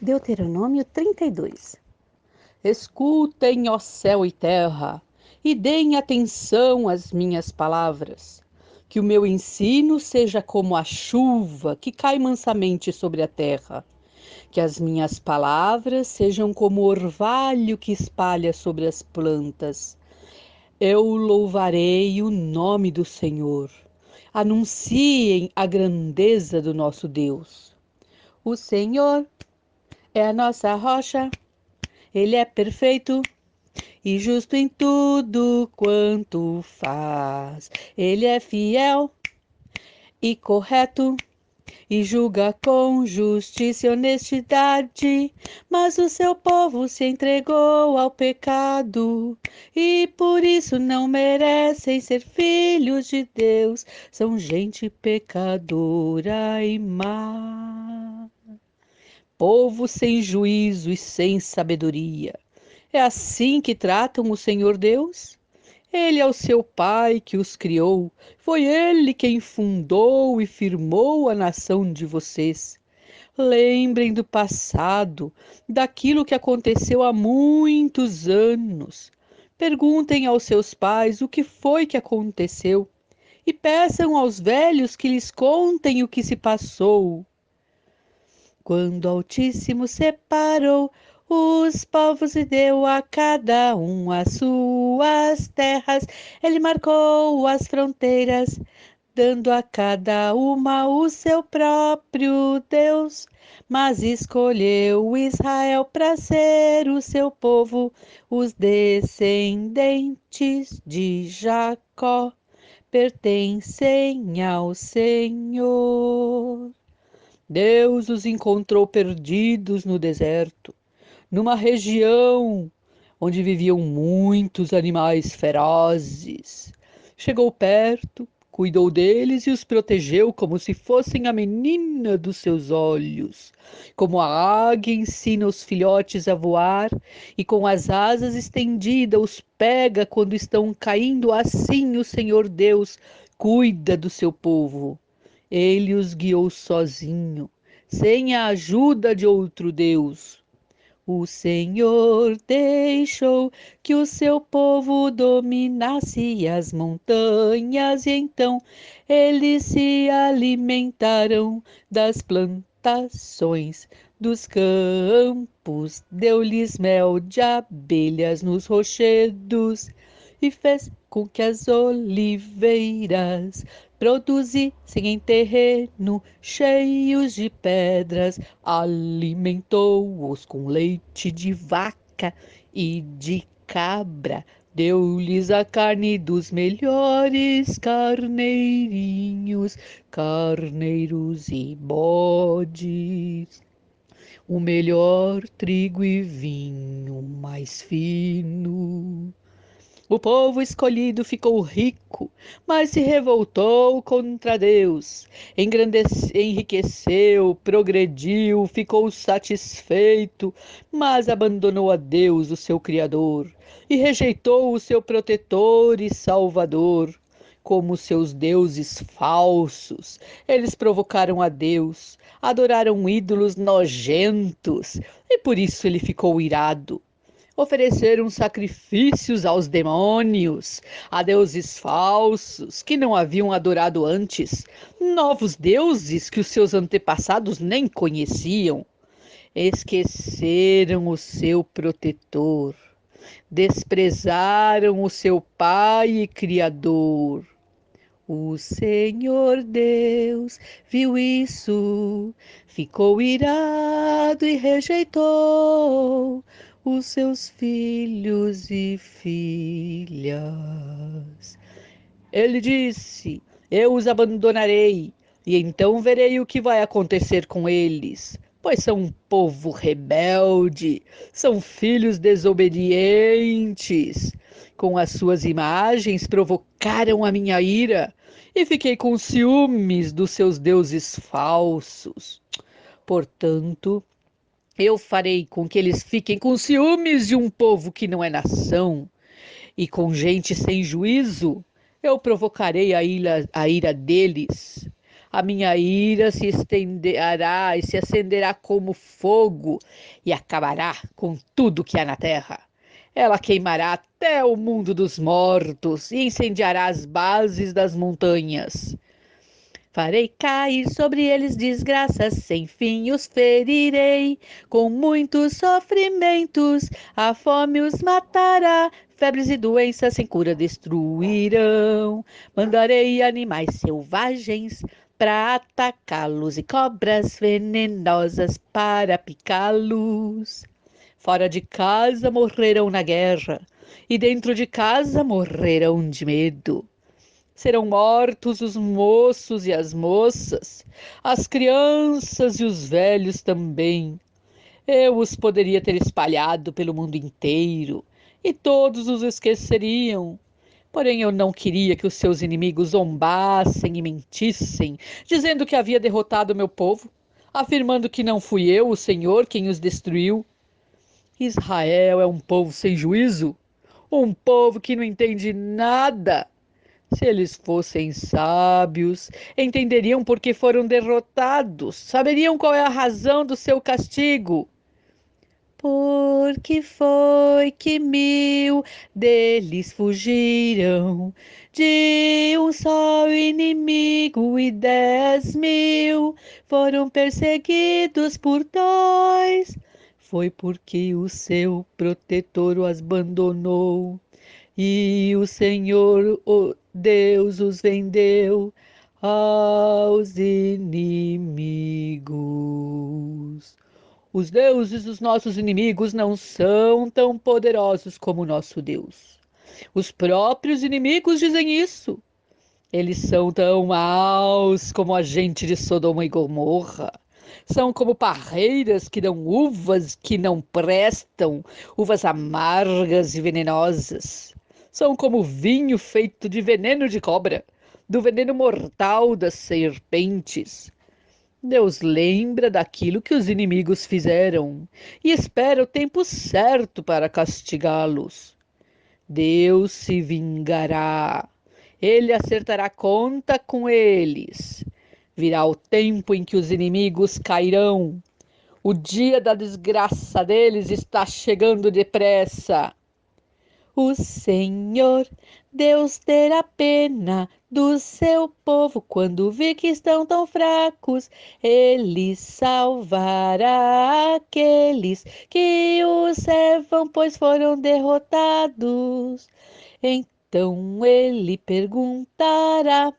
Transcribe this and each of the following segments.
Deuteronômio 32. Escutem, ó céu e terra, e deem atenção às minhas palavras. Que o meu ensino seja como a chuva que cai mansamente sobre a terra. Que as minhas palavras sejam como o orvalho que espalha sobre as plantas. Eu louvarei o nome do Senhor. Anunciem a grandeza do nosso Deus. O Senhor é a nossa rocha. Ele é perfeito e justo em tudo quanto faz. Ele é fiel e correto e julga com justiça e honestidade. Mas o seu povo se entregou ao pecado e por isso não merecem ser filhos de Deus. São gente pecadora e má. Povo sem juízo e sem sabedoria. É assim que tratam o Senhor Deus? Ele é o seu Pai que os criou. Foi Ele quem fundou e firmou a nação de vocês. Lembrem do passado, daquilo que aconteceu há muitos anos. Perguntem aos seus pais o que foi que aconteceu e peçam aos velhos que lhes contem o que se passou. Quando o Altíssimo separou os povos e deu a cada um as suas terras, ele marcou as fronteiras, dando a cada uma o seu próprio Deus. Mas escolheu Israel para ser o seu povo, os descendentes de Jacó pertencem ao Senhor. Deus os encontrou perdidos no deserto, numa região onde viviam muitos animais ferozes. Chegou perto, cuidou deles e os protegeu como se fossem a menina dos seus olhos. Como a águia ensina os filhotes a voar e com as asas estendidas os pega quando estão caindo, assim o Senhor Deus cuida do seu povo. Ele os guiou sozinho, sem a ajuda de outro Deus. O Senhor deixou que o seu povo dominasse as montanhas, e então eles se alimentaram das plantações dos campos, deu-lhes mel de abelhas nos rochedos e fez com que as oliveiras produzissem em terreno cheios de pedras, alimentou-os com leite de vaca e de cabra, deu-lhes a carne dos melhores carneirinhos, carneiros e bodes, o melhor trigo e vinho mais fino. O povo escolhido ficou rico, mas se revoltou contra Deus. Enriqueceu, progrediu, ficou satisfeito, mas abandonou a Deus, o seu Criador, e rejeitou o seu protetor e Salvador. Como seus deuses falsos, eles provocaram a Deus, adoraram ídolos nojentos, e por isso ele ficou irado. Ofereceram sacrifícios aos demônios, a deuses falsos que não haviam adorado antes, novos deuses que os seus antepassados nem conheciam. Esqueceram o seu protetor, desprezaram o seu Pai e Criador. O Senhor Deus viu isso, ficou irado e rejeitou os seus filhos e filhas. Ele disse: Eu os abandonarei, e então verei o que vai acontecer com eles. Pois são um povo rebelde, são filhos desobedientes. Com as suas imagens provocaram a minha ira, e fiquei com ciúmes dos seus deuses falsos. Portanto, eu farei com que eles fiquem com ciúmes de um povo que não é nação, e com gente sem juízo, eu provocarei a ira deles. A minha ira se estenderá e se acenderá como fogo e acabará com tudo que há na terra. Ela queimará até o mundo dos mortos e incendiará as bases das montanhas. Farei cair sobre eles desgraças sem fim, os ferirei com muitos sofrimentos. A fome os matará, febres e doenças sem cura destruirão. Mandarei animais selvagens para atacá-los e cobras venenosas para picá-los. Fora de casa morrerão na guerra, e dentro de casa morrerão de medo. Serão mortos os moços e as moças, as crianças e os velhos também. Eu os poderia ter espalhado pelo mundo inteiro, e todos os esqueceriam. Porém, eu não queria que os seus inimigos zombassem e mentissem, dizendo que havia derrotado meu povo, afirmando que não fui eu, o Senhor, quem os destruiu. Israel é um povo sem juízo, um povo que não entende nada. Se eles fossem sábios, entenderiam por que foram derrotados, saberiam qual é a razão do seu castigo. Por que foi que 1000 deles fugiram de um só inimigo e 10.000 foram perseguidos por dois? Foi porque o seu protetor os abandonou. E o Senhor, o Deus, os vendeu aos inimigos. Os deuses dos nossos inimigos não são tão poderosos como o nosso Deus. Os próprios inimigos dizem isso. Eles são tão maus como a gente de Sodoma e Gomorra. São como parreiras que dão uvas que não prestam, uvas amargas e venenosas. São como vinho feito de veneno de cobra, do veneno mortal das serpentes. Deus lembra daquilo que os inimigos fizeram e espera o tempo certo para castigá-los. Deus se vingará. Ele acertará conta com eles. Virá o tempo em que os inimigos cairão. O dia da desgraça deles está chegando depressa. O Senhor, Deus terá pena do seu povo quando vê que estão tão fracos. Ele salvará aqueles que o servam, pois foram derrotados. Então ele perguntará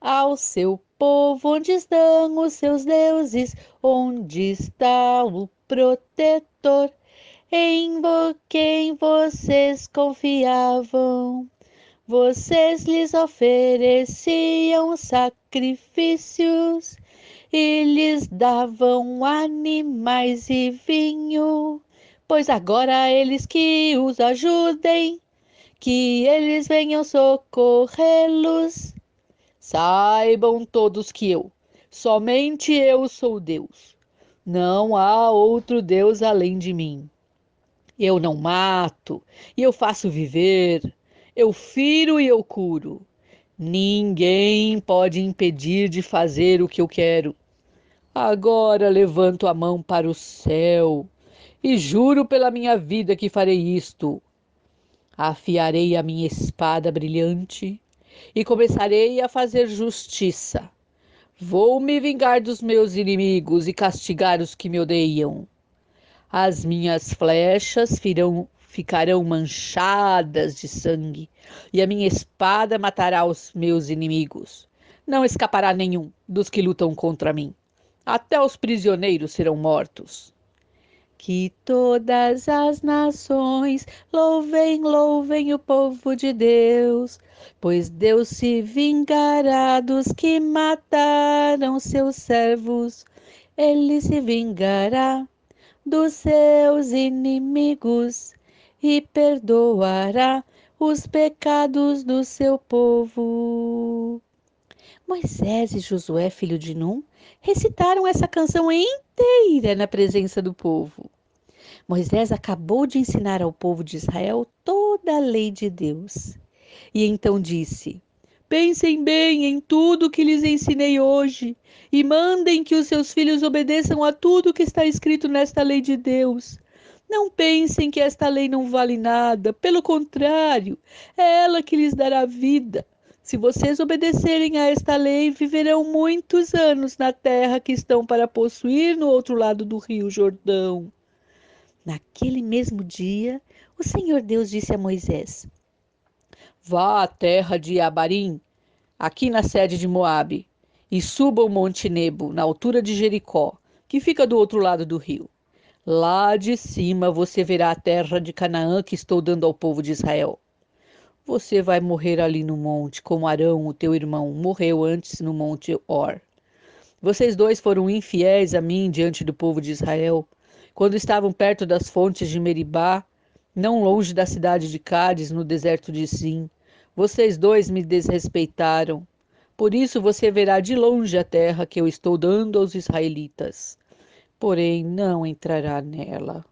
ao seu povo: onde estão os seus deuses? Onde está o protetor em quem vocês confiavam? Vocês lhes ofereciam sacrifícios e lhes davam animais e vinho. Pois agora eles que os ajudem, que eles venham socorrê-los. Saibam todos que somente eu sou Deus. Não há outro Deus além de mim. Eu não mato, e eu faço viver. Eu firo e eu curo. Ninguém pode impedir de fazer o que eu quero. Agora levanto a mão para o céu e juro pela minha vida que farei isto. Afiarei a minha espada brilhante e começarei a fazer justiça. Vou me vingar dos meus inimigos e castigar os que me odeiam. As minhas flechas ficarão manchadas de sangue, e a minha espada matará os meus inimigos. Não escapará nenhum dos que lutam contra mim. Até os prisioneiros serão mortos. Que todas as nações louvem, louvem o povo de Deus, pois Deus se vingará dos que mataram seus servos. Ele se vingará dos seus inimigos e perdoará os pecados do seu povo. Moisés e Josué, filho de Num, recitaram essa canção inteira na presença do povo. Moisés acabou de ensinar ao povo de Israel toda a lei de Deus. E então disse: Pensem bem em tudo que lhes ensinei hoje e mandem que os seus filhos obedeçam a tudo que está escrito nesta lei de Deus. Não pensem que esta lei não vale nada, pelo contrário, é ela que lhes dará vida. Se vocês obedecerem a esta lei, viverão muitos anos na terra que estão para possuir no outro lado do rio Jordão. Naquele mesmo dia, o Senhor Deus disse a Moisés: Vá à terra de Abarim, aqui na sede de Moabe, e suba o monte Nebo, na altura de Jericó, que fica do outro lado do rio. Lá de cima você verá a terra de Canaã que estou dando ao povo de Israel. Você vai morrer ali no monte, como Arão, o teu irmão, morreu antes no monte Hor. Vocês dois foram infiéis a mim diante do povo de Israel, quando estavam perto das fontes de Meribá, não longe da cidade de Cádiz, no deserto de Zim. Vocês dois me desrespeitaram. Por isso você verá de longe a terra que eu estou dando aos israelitas, porém não entrará nela.